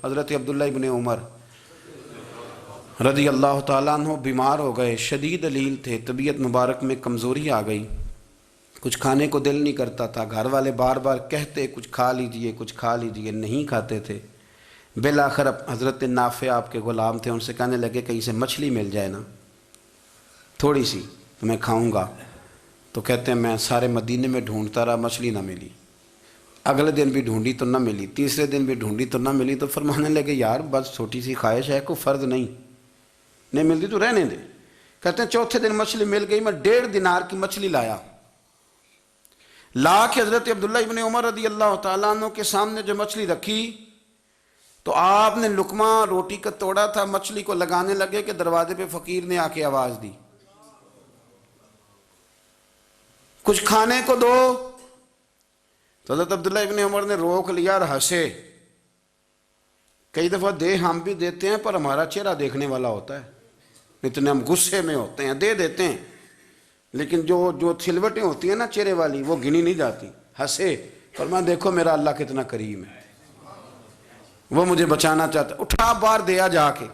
حضرت عبداللہ ابن عمر رضی اللہ تعالیٰ عنہ بیمار ہو گئے، شدید علیل تھے، طبیعت مبارک میں کمزوری آ گئی، کچھ کھانے کو دل نہیں کرتا تھا، گھر والے بار بار کہتے کچھ کھا لیجئے کچھ کھا لیجئے، نہیں کھاتے تھے۔ بالآخر حضرت نافع آپ کے غلام تھے، ان سے کہنے لگے کہیں سے مچھلی مل جائے نا تھوڑی سی تو میں کھاؤں گا۔ تو کہتے ہیں میں سارے مدینے میں ڈھونڈتا رہا، مچھلی نہ ملی، اگلے دن بھی ڈھونڈی تو نہ ملی، تیسرے دن بھی ڈھونڈی تو نہ ملی، تو فرمانے لگے یار بس چھوٹی سی خواہش ہے، کوئی فرض نہیں ملتی تو رہنے دے۔ کہتے ہیں چوتھے دن مچھلی مل گئی، میں 1.5 دینار کی مچھلی لا کے حضرت عبداللہ ابن عمر رضی اللہ تعالیٰ عنہ کے سامنے جو مچھلی رکھی تو آپ نے لقمہ روٹی کا توڑا تھا، مچھلی کو لگانے لگے کہ دروازے پہ فقیر نے آ کے آواز دی کچھ کھانے کو دو۔ تو حضرت عبداللہ ابن عمر نے روک لیا اور ہنسے۔ کئی دفعہ دے ہم بھی دیتے ہیں پر ہمارا چہرہ دیکھنے والا ہوتا ہے، اتنے ہم غصے میں ہوتے ہیں، دے دیتے ہیں، لیکن جو چھلوٹیں ہوتی ہیں نا چہرے والی وہ گنی نہیں جاتی۔ ہنسے، فرمایا دیکھو میرا اللہ کتنا کریم ہے، وہ مجھے بچانا چاہتا ہے، اٹھا بار دیا جا کے۔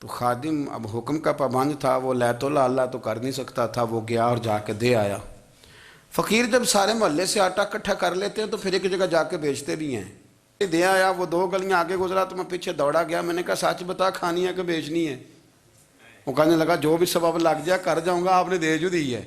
تو خادم اب حکم کا پابند تھا، وہ لیت اللہ تو کر نہیں سکتا تھا، وہ گیا اور جا کے دے آیا۔ فقیر جب سارے محلے سے آٹا اکٹھا کر لیتے ہیں تو پھر ایک جگہ جا کے بیچتے بھی ہیں۔ دے آیا، وہ 2 گلیاں آگے گزرا تو میں پیچھے دوڑا گیا، میں نے کہا سچ بتا کھانی ہے کہ بیچنی ہے؟ وہ کہنے لگا جو بھی سبب لگ جائے کر جاؤں گا، آپ نے دے جو دی ہے۔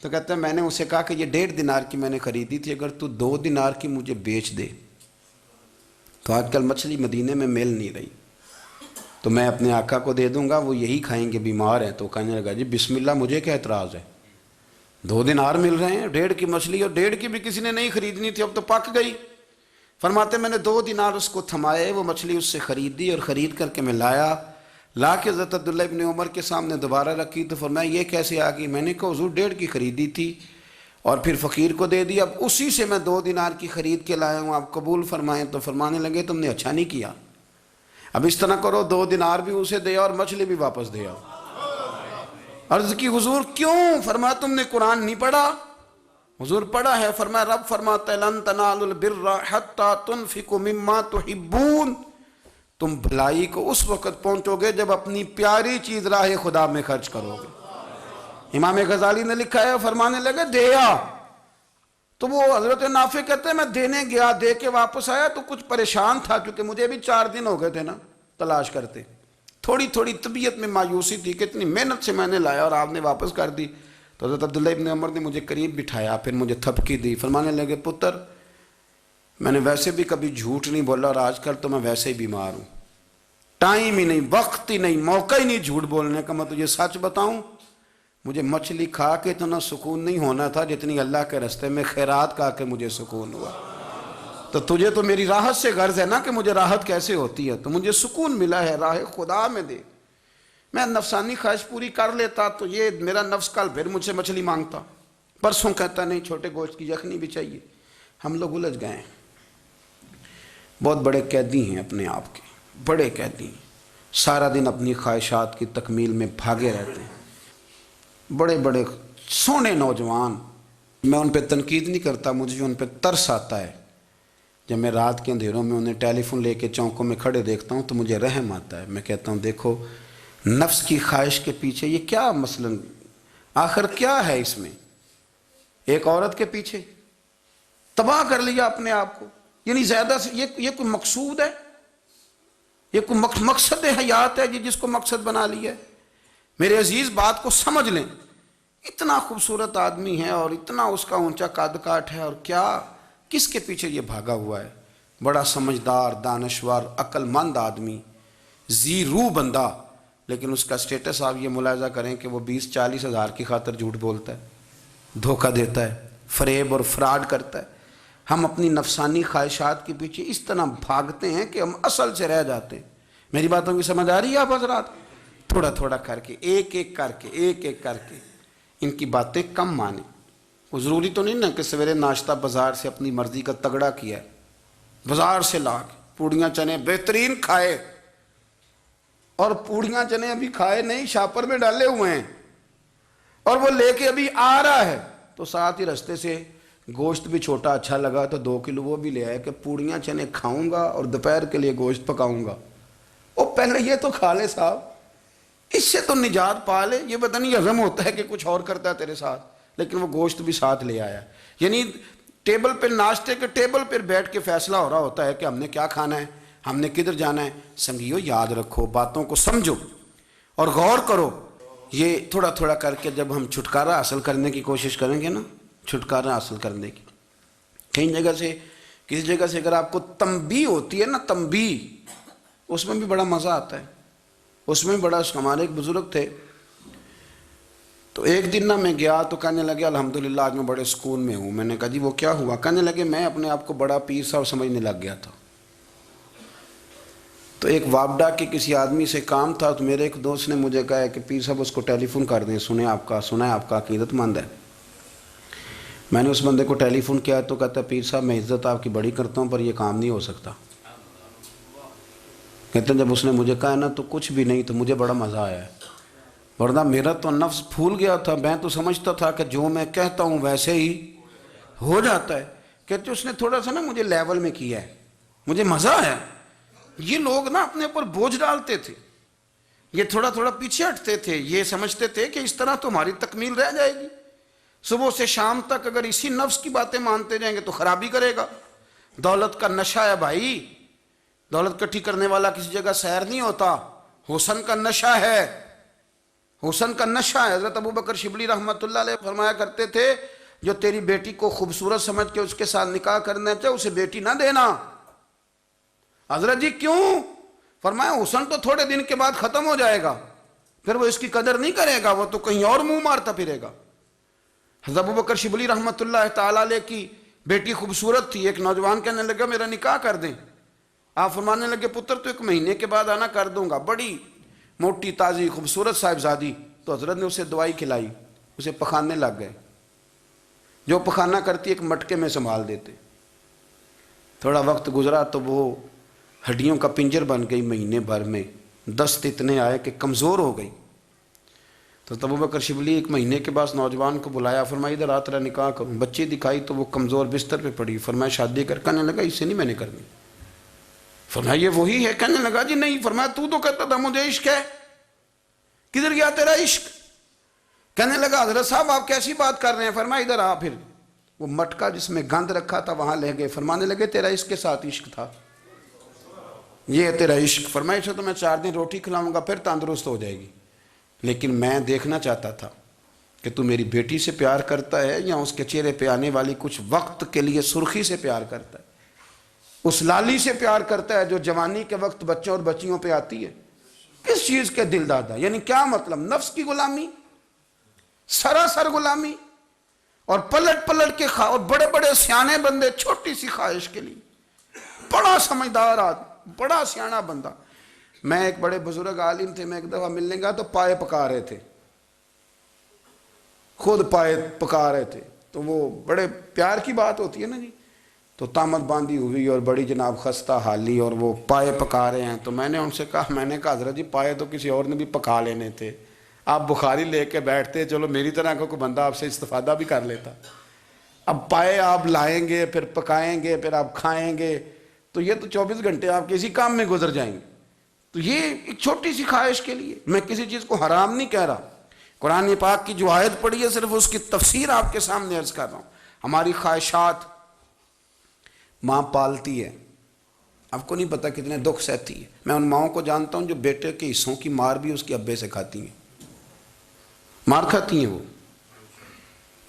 تو کہتا ہے میں نے اسے کہا کہ یہ 1.5 دینار کی میں نے خریدی تھی، اگر تو 2 دینار کی مجھے بیچ دے تو آج کل مچھلی مدینے میں مل نہیں رہی، تو میں اپنے آقا کو دے دوں گا، وہ یہی کھائیں گے، بیمار ہیں۔ تو کہنے لگا جی بسم اللہ، مجھے کیا اعتراض ہے، 2 دینار مل رہے ہیں، 1.5 کی مچھلی، اور 1.5 کی بھی کسی نے نہیں خریدنی تھی، اب تو پک گئی۔ فرماتے میں نے 2 دینار اس کو تھمائے، وہ مچھلی اس سے خریدی، اور خرید کر کے میں لا کے حضرت عبداللہ ابن عمر کے سامنے دوبارہ رکھی۔ تو فرمایا یہ کیسے آ گئی؟ میں نے کہا حضور 1.5 کی خریدی تھی اور پھر فقیر کو دے دی، اب اسی سے میں 2 دینار کی خرید کے لایا ہوں، آپ قبول فرمائیں۔ تو فرمانے لگے تم نے اچھا نہیں کیا، اب اس طرح کرو 2 دینار بھی اسے دے اور مچھلی بھی واپس دے آؤ۔ عرض کی حضور کیوں؟ فرمایا تم نے قرآن نہیں پڑھا؟ حضور پڑھا ہے۔ فرمایا رب فرماتا ہے لن تنالوا البر حتی تنفقوا مما تحبون، تم بھلائی کو اس وقت پہنچو گے جب اپنی پیاری چیز راہ خدا میں خرچ کرو گے۔ امام غزالی نے لکھا ہے، فرمانے لگے دیا، تو وہ حضرت نافع کہتے ہیں میں دینے گیا، دے کے واپس آیا تو کچھ پریشان تھا، کیونکہ مجھے بھی 4 دن ہو گئے تھے نا تلاش کرتے، تھوڑی طبیعت میں مایوسی تھی کہ اتنی محنت سے میں نے لایا اور آپ نے واپس کر دی۔ تو حضرت عبداللہ ابن عمر نے مجھے قریب بٹھایا، پھر مجھے تھپکی دی، فرمانے لگے پتر میں نے ویسے بھی کبھی جھوٹ نہیں بولا، اور آج کل تو میں ویسے ہی بیمار ہوں، ٹائم ہی نہیں، وقت ہی نہیں، موقع ہی نہیں جھوٹ بولنے کا، میں تجھے سچ بتاؤں مجھے مچھلی کھا کے اتنا سکون نہیں ہونا تھا جتنی اللہ کے راستے میں خیرات کھا کے مجھے سکون ہوا۔ تو تجھے تو میری راحت سے غرض ہے نا کہ مجھے راحت کیسے ہوتی ہے، تو مجھے سکون ملا ہے راہ خدا میں دے، میں نفسانی خواہش پوری کر لیتا تو یہ میرا نفس کل پھر مجھ سے مچھلی مانگتا، پرسوں کہتا نہیں چھوٹے گوشت کی یخنی بھی چاہیے۔ ہم لوگ الجھ گئے ہیں، بہت بڑے قیدی ہیں اپنے آپ کے، بڑے قیدی ہیں، سارا دن اپنی خواہشات کی تکمیل میں بھاگے رہتے ہیں، بڑے بڑے سونے نوجوان۔ میں ان پہ تنقید نہیں کرتا، مجھے ان پہ ترس آتا ہے، جب میں رات کے اندھیروں میں انہیں ٹیلی فون لے کے چوکوں میں کھڑے دیکھتا ہوں تو مجھے رحم آتا ہے، میں کہتا ہوں دیکھو نفس کی خواہش کے پیچھے یہ کیا مثلاً آخر کیا ہے اس میں، ایک عورت کے پیچھے تباہ کر لیا اپنے آپ کو، یعنی زیادہ سے یہ کوئی مقصود ہے، یہ کوئی مقصد حیات ہے جس کو مقصد بنا لیا ہے؟ میرے عزیز بات کو سمجھ لیں، اتنا خوبصورت آدمی ہے اور اتنا اس کا اونچا قد کاٹ ہے، اور کیا کس کے پیچھے یہ بھاگا ہوا ہے؟ بڑا سمجھدار، دانشور، عقل مند آدمی، ذی روح بندہ، لیکن اس کا سٹیٹس آپ یہ ملاحظہ کریں کہ وہ 20-40 ہزار کی خاطر جھوٹ بولتا ہے، دھوکہ دیتا ہے، فریب اور فراڈ کرتا ہے۔ ہم اپنی نفسانی خواہشات کے پیچھے اس طرح بھاگتے ہیں کہ ہم اصل سے رہ جاتے ہیں۔ میری باتوں کی سمجھ آ رہی ہے آپ حضرات؟ تھوڑا تھوڑا کر کے، ایک ایک کر کے ان کی باتیں کم مانیں۔ وہ ضروری تو نہیں نا کہ سویرے ناشتہ بازار سے اپنی مرضی کا تگڑا کیا ہے، بازار سے لا کے پوڑیاں چنے بہترین کھائے، اور پوڑیاں چنے ابھی کھائے نہیں، شاپر میں ڈالے ہوئے ہیں، اور وہ لے کے ابھی آ رہا ہے تو ساتھ ہی رستے سے گوشت بھی چھوٹا اچھا لگا تو 2 کلو وہ بھی لے آئے کہ پوڑیاں چنے کھاؤں گا اور دوپہر کے لیے گوشت پکاؤں گا۔ وہ پہلے یہ تو کھا لے صاحب، اس سے تو نجات پا لے۔ یہ پتہ نہیں ہضم ہوتا ہے کہ کچھ اور کرتا ہے تیرے ساتھ، لیکن وہ گوشت بھی ساتھ لے آیا۔ یعنی ٹیبل پہ، ناشتے کے ٹیبل پر بیٹھ کے فیصلہ ہو رہا ہوتا ہے کہ ہم نے کیا کھانا ہے، ہم نے کدھر جانا ہے۔ سنگیو یاد رکھو، باتوں کو سمجھو اور غور کرو۔ یہ تھوڑا تھوڑا کر کے جب ہم چھٹکارا حاصل کرنے کی کوشش کریں گے نا، چھٹکارا حاصل کرنے کی، کہیں جگہ سے، کسی جگہ سے اگر آپ کو تنبیہ ہوتی ہے نا، تنبیہ، اس میں بھی بڑا مزہ آتا ہے۔ اس میں بڑا، ہمارے ایک بزرگ تھے، تو ایک دن نا میں گیا تو کہنے لگے الحمدللہ آج میں بڑے سکون میں ہوں۔ میں نے کہا جی وہ کیا ہوا؟ کہنے لگے میں اپنے آپ کو بڑا پیر صاحب سمجھنے لگ گیا تھا، تو ایک وابڈا کے کسی آدمی سے کام تھا، تو میرے ایک دوست نے مجھے کہا کہ پیر صاحب اس کو ٹیلی فون کر دیں، سنا ہے آپ کا عقیدت مند ہے۔ میں نے اس بندے کو ٹیلی فون کیا تو کہتا ہے پیر صاحب میں عزت آپ کی بڑی کرتا ہوں پر یہ کام نہیں ہو سکتا۔ کہتے ہیں جب اس نے مجھے کہا نا تو کچھ بھی نہیں، تو مجھے بڑا مزہ آیا ہے، ورنہ میرا تو نفس پھول گیا تھا۔ میں تو سمجھتا تھا کہ جو میں کہتا ہوں ویسے ہی ہو جاتا ہے۔ کہتے اس نے تھوڑا سا نا مجھے لیول میں کیا ہے، مجھے مزہ آیا۔ یہ لوگ نا اپنے اوپر بوجھ ڈالتے تھے، یہ تھوڑا تھوڑا پیچھے ہٹتے تھے، یہ سمجھتے تھے کہ اس طرح تو ہماری تکمیل رہ جائے گی۔ صبح سے شام تک اگر اسی نفس کی باتیں مانتے جائیں گے تو خرابی کرے گا۔ دولت کا نشہ ہے بھائی، دولت کٹھی کرنے والا کسی جگہ سیر نہیں ہوتا، حسن کا نشہ ہے، حسن کا نشہ ہے۔ حضرت ابوبکر شبلی رحمۃ اللہ علیہ فرمایا کرتے تھے جو تیری بیٹی کو خوبصورت سمجھ کے اس کے ساتھ نکاح کرنا چاہے اسے بیٹی نہ دینا۔ حضرت جی کیوں؟ فرمایا حسن تو تھوڑے دن کے بعد ختم ہو جائے گا، پھر وہ اس کی قدر نہیں کرے گا، وہ تو کہیں اور منہ مارتا پھرے گا۔ حضرت ابوبکر شبلی رحمۃ اللہ تعالیٰ علیہ کی بیٹی خوبصورت تھی، ایک نوجوان کہنے لگا میرا نکاح کر دیں۔ آپ فرمانے لگے پتر تو 1 مہینے کے بعد آنا، کر دوں گا۔ بڑی موٹی تازی خوبصورت صاحبزادی، تو حضرت نے اسے دوائی کھلائی، اسے پخانے لگ گئے۔ جو پخانہ کرتی ایک مٹکے میں سنبھال دیتے۔ تھوڑا وقت گزرا تو وہ ہڈیوں کا پنجر بن گئی، مہینے بھر میں دست اتنے آئے کہ کمزور ہو گئی۔ تو ابوبکر شبلی 1 مہینے کے بعد نوجوان کو بلایا، فرمایا ادھر آ تیرا نکاح کروں۔ بچی دکھائی تو وہ کمزور بستر پہ پڑی، فرمایا شادی کر۔ کہنے لگا اس سے نہیں میں نے کرنی۔ فرمایا یہ وہی ہے؟ کہنے لگا جی نہیں۔ فرمایا تو کہتا تھا مجھے عشق ہے، کدھر گیا تیرا عشق؟ کہنے لگا حضرت صاحب آپ کیسی بات کر رہے ہیں؟ فرمایا ادھر آ۔ پھر وہ مٹکا جس میں گند رکھا تھا وہاں لے گئے، فرمانے لگے تیرا اس کے ساتھ عشق تھا، یہ ہے تیرا عشق۔ فرمایا اسے تو میں 4 دن روٹی کھلاؤں گا پھر تندرست ہو جائے گی، لیکن میں دیکھنا چاہتا تھا کہ تو میری بیٹی سے پیار کرتا ہے یا اس کے چہرے پہ آنے والی کچھ وقت کے لیے سرخی سے پیار کرتا ہے، اس لالی سے پیار کرتا ہے جو جوانی کے وقت بچوں اور بچیوں پہ آتی ہے۔ کس چیز کے دل دادا؟ یعنی کیا مطلب؟ نفس کی غلامی، سراسر غلامی، اور پلٹ پلٹ کے اور بڑے بڑے سیانے بندے چھوٹی سی خواہش کے لیے، بڑا سمجھدار آدمی، بڑا سیانا بندہ۔ میں ایک بڑے بزرگ عالم تھے، میں ایک دفعہ ملنے گیا تو پائے پکا رہے تھے، خود پائے پکا رہے تھے، تو وہ بڑے پیار کی بات ہوتی ہے نا جی، تو تامت باندھی ہوئی اور بڑی جناب خستہ حالی، اور وہ پائے پکا رہے ہیں۔ تو میں نے ان سے کہا، میں نے کہا حضرت جی پائے تو کسی اور نے بھی پکا لینے تھے، آپ بخاری لے کے بیٹھتے، چلو میری طرح کا کوئی بندہ آپ سے استفادہ بھی کر لیتا۔ اب پائے آپ لائیں گے، پھر پکائیں گے، پھر آپ کھائیں گے، تو یہ تو 24 گھنٹے آپ کسی کام میں گزر جائیں گے۔ تو یہ ایک چھوٹی سی خواہش کے لیے، میں کسی چیز کو حرام نہیں کہہ رہا، قرآن پاک کی جو آیت پڑھی ہے صرف اس کی تفسیر آپ کے سامنے عرض کر رہا ہوں۔ ہماری خواہشات ماں پالتی ہے، آپ کو نہیں پتہ کتنے دکھ سہتی ہے۔ میں ان ماؤں کو جانتا ہوں جو بیٹے کے حصوں کی مار بھی اس کے ابے سے کھاتی ہیں، مار کھاتی ہیں وہ۔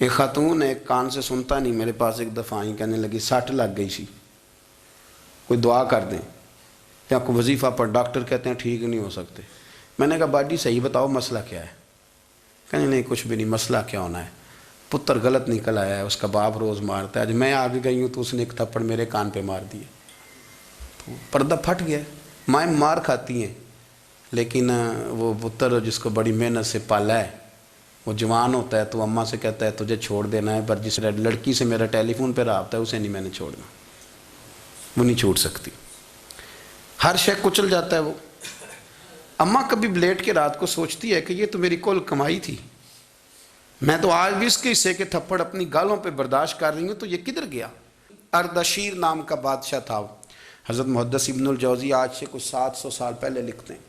ایک خاتون ایک کان سے سنتا نہیں، میرے پاس ایک دفعہ آئی، کہنے لگی 60 لگ گئی سی، کوئی دعا کر دیں یا کوئی وظیفہ پر، ڈاکٹر کہتے ہیں ٹھیک نہیں ہو سکتے۔ میں نے کہا باجی صحیح بتاؤ مسئلہ کیا ہے؟ کہنے نہیں کچھ بھی نہیں، مسئلہ کیا ہونا ہے، پتر غلط نکل آیا ہے، اس کا باپ روز مارتا ہے، آج میں آگے گئی ہوں تو اس نے ایک تھپڑ میرے کان پہ مار دیے، تو پردہ پھٹ گیا۔ مائیں مار کھاتی ہیں، لیکن وہ پتر جس کو بڑی محنت سے پالا ہے وہ جوان ہوتا ہے تو اماں سے کہتا ہے تجھے چھوڑ دینا ہے، پر جس لڑکی سے میرا ٹیلی فون پہ رابطہ ہے اسے نہیں میں نے چھوڑنا، وہ نہیں چھوڑ سکتی، ہر شے کچل جاتا ہے وہ۔ اماں کبھی لیٹ کے رات کو سوچتی ہے کہ یہ تو میری کل کمائی تھی، میں تو آج بھی اس کے حصے کے تھپڑ اپنی گالوں پہ برداشت کر رہی ہوں، تو یہ کدھر گیا؟ اردشیر نام کا بادشاہ تھا، حضرت محدث ابن الجوزی آج سے کچھ 700 سال پہلے لکھتے ہیں۔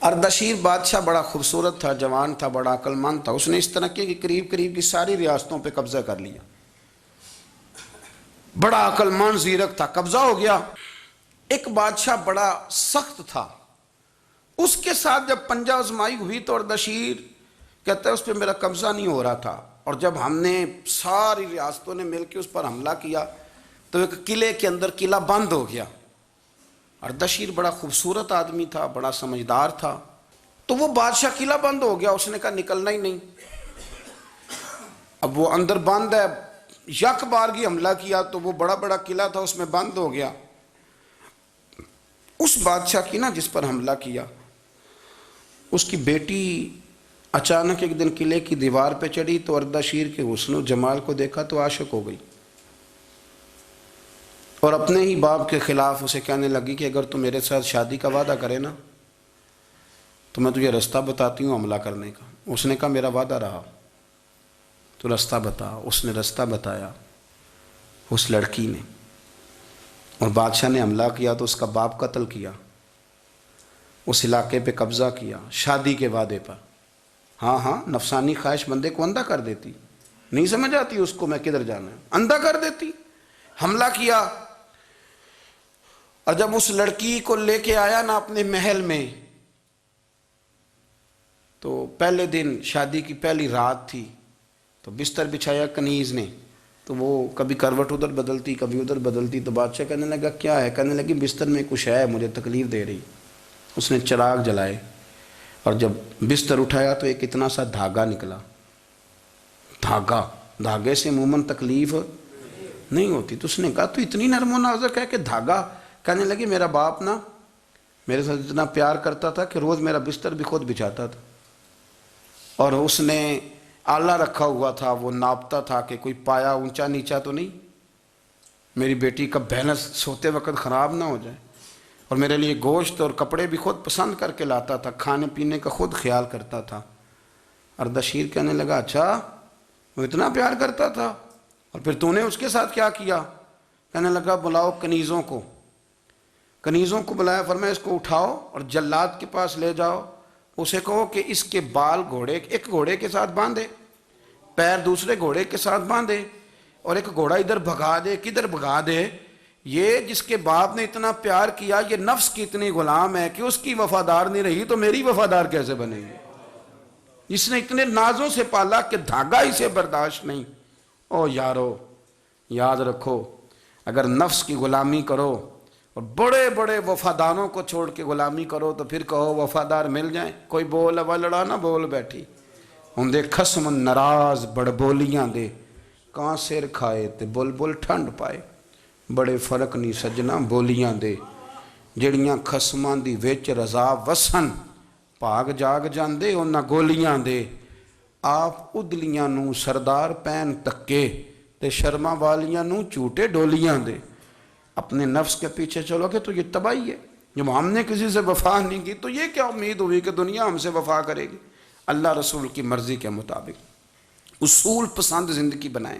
اردشیر بادشاہ بڑا خوبصورت تھا، جوان تھا، بڑا عقل مند تھا۔ اس نے اس طرح کی قریب قریب کی ساری ریاستوں پہ قبضہ کر لیا۔ بڑا عقل مند زیرک تھا، قبضہ ہو گیا۔ ایک بادشاہ بڑا سخت تھا، اس کے ساتھ جب پنجہ آزمائی ہوئی تو اردشیر کہتا ہے اس پہ میرا قبضہ نہیں ہو رہا تھا، اور جب ہم نے ساری ریاستوں نے مل کے اس پر حملہ کیا تو ایک قلعے کے اندر قلعہ بند ہو گیا۔ اردشیر بڑا خوبصورت آدمی تھا، بڑا سمجھدار تھا، تو وہ بادشاہ قلعہ بند ہو گیا، اس نے کہا نکلنا ہی نہیں۔ اب وہ اندر بند ہے، یک بارگی حملہ کیا تو وہ بڑا بڑا قلعہ تھا اس میں بند ہو گیا۔ اس بادشاہ کی نا جس پر حملہ کیا، اس کی بیٹی اچانک ایک دن قلعے کی دیوار پہ چڑھی تو اردشیر کے حسن و جمال کو دیکھا تو عاشق ہو گئی، اور اپنے ہی باپ کے خلاف اسے کہنے لگی کہ اگر تو میرے ساتھ شادی کا وعدہ کرے نا تو میں تجھے رستہ بتاتی ہوں حملہ کرنے کا۔ اس نے کہا میرا وعدہ رہا، تو رستہ بتا۔ اس نے رستہ بتایا اس لڑکی نے، اور بادشاہ نے حملہ کیا تو اس کا باپ قتل کیا، اس علاقے پہ قبضہ کیا شادی کے وعدے پر۔ ہاں نفسانی خواہش بندے کو اندھا کر دیتی، نہیں سمجھ آتی اس کو میں کدھر جانا ہے، اندھا کر دیتی۔ حملہ کیا، اور جب اس لڑکی کو لے کے آیا نا اپنے محل میں، تو پہلے دن شادی کی پہلی رات تھی، تو بستر بچھایا کنیز نے، تو وہ کبھی کروٹ ادھر بدلتی کبھی ادھر بدلتی، تو بادشاہ کہنے لگا کیا ہے؟ کہنے لگی بستر میں کچھ ہے، مجھے تکلیف دے رہی۔ اس نے چراغ جلائے اور جب بستر اٹھایا تو ایک اتنا سا دھاگا نکلا۔ دھاگے سے عموماً تکلیف نہیں ہوتی، تو اس نے کہا تو اتنی نرم و نازک ہے کہ دھاگا؟ کہنے لگی میرا باپ نا میرے ساتھ اتنا پیار کرتا تھا کہ روز میرا بستر بھی خود بچھاتا تھا، اور اس نے آلہ رکھا ہوا تھا، وہ ناپتا تھا کہ کوئی پایا اونچا نیچا تو نہیں، میری بیٹی کا بیلنس سوتے وقت خراب نہ ہو جائے، اور میرے لیے گوشت اور کپڑے بھی خود پسند کر کے لاتا تھا، کھانے پینے کا خود خیال کرتا تھا۔ اردشیر کہنے لگا اچھا وہ اتنا پیار کرتا تھا، اور پھر تو نے اس کے ساتھ کیا کیا؟ کہنے لگا بلاؤ کنیزوں کو بلایا، فرمایا اس کو اٹھاؤ اور جلاد کے پاس لے جاؤ، اسے کہو کہ اس کے بال ایک گھوڑے کے ساتھ باندھے، پیر دوسرے گھوڑے کے ساتھ باندھے، اور ایک گھوڑا ادھر بھگا دے، کدھر بھگا دے۔ یہ جس کے باپ نے اتنا پیار کیا، یہ نفس کی اتنی غلام ہے کہ اس کی وفادار نہیں رہی تو میری وفادار کیسے بنے گی؟ جس نے اتنے نازوں سے پالا کہ دھاگا اسے برداشت نہیں۔ او یارو یاد رکھو، اگر نفس کی غلامی کرو اور بڑے بڑے وفاداروں کو چھوڑ کے غلامی کرو تو پھر کہو وفادار مل جائیں، کوئی بول وا لڑا نہ بول بیٹھی ہوں خسم ناراض بڑ بولیاں دے، کہاں سر کھائے تے بلبل ٹھنڈ پائے، بڑے فرق نہیں سجنا بولیاں دے، جڑیاں خسماں دی وچ رضا وسن، پاگ جاگ جاندے انہاں گولیاں دے، آپ ادلیاں نو سردار پین تکے تے شرما والیاں نو چوٹے ڈولیاں دے۔ اپنے نفس کے پیچھے چلو گے تو یہ تباہی ہے۔ جب ہم نے کسی سے وفا نہیں کی تو یہ کیا امید ہوئی کہ دنیا ہم سے وفا کرے گی؟ اللہ رسول کی مرضی کے مطابق اصول پسند زندگی بنائیں،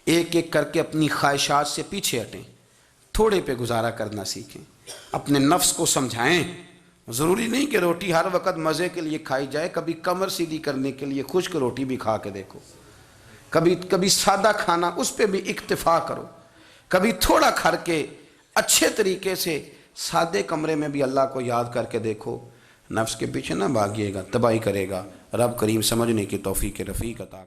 ایک ایک کر کے اپنی خواہشات سے پیچھے ہٹیں، تھوڑے پہ گزارا کرنا سیکھیں، اپنے نفس کو سمجھائیں۔ ضروری نہیں کہ روٹی ہر وقت مزے کے لیے کھائی جائے، کبھی کمر سیدھی کرنے کے لیے خشک روٹی بھی کھا کے دیکھو، کبھی سادہ کھانا اس پہ بھی اکتفا کرو، کبھی تھوڑا کھر کے اچھے طریقے سے سادے کمرے میں بھی اللہ کو یاد کر کے دیکھو۔ نفس کے پیچھے نہ بھاگیے گا، تباہی کرے گا۔ رب کریم سمجھنے کی توفیق رفیق عطا کرے۔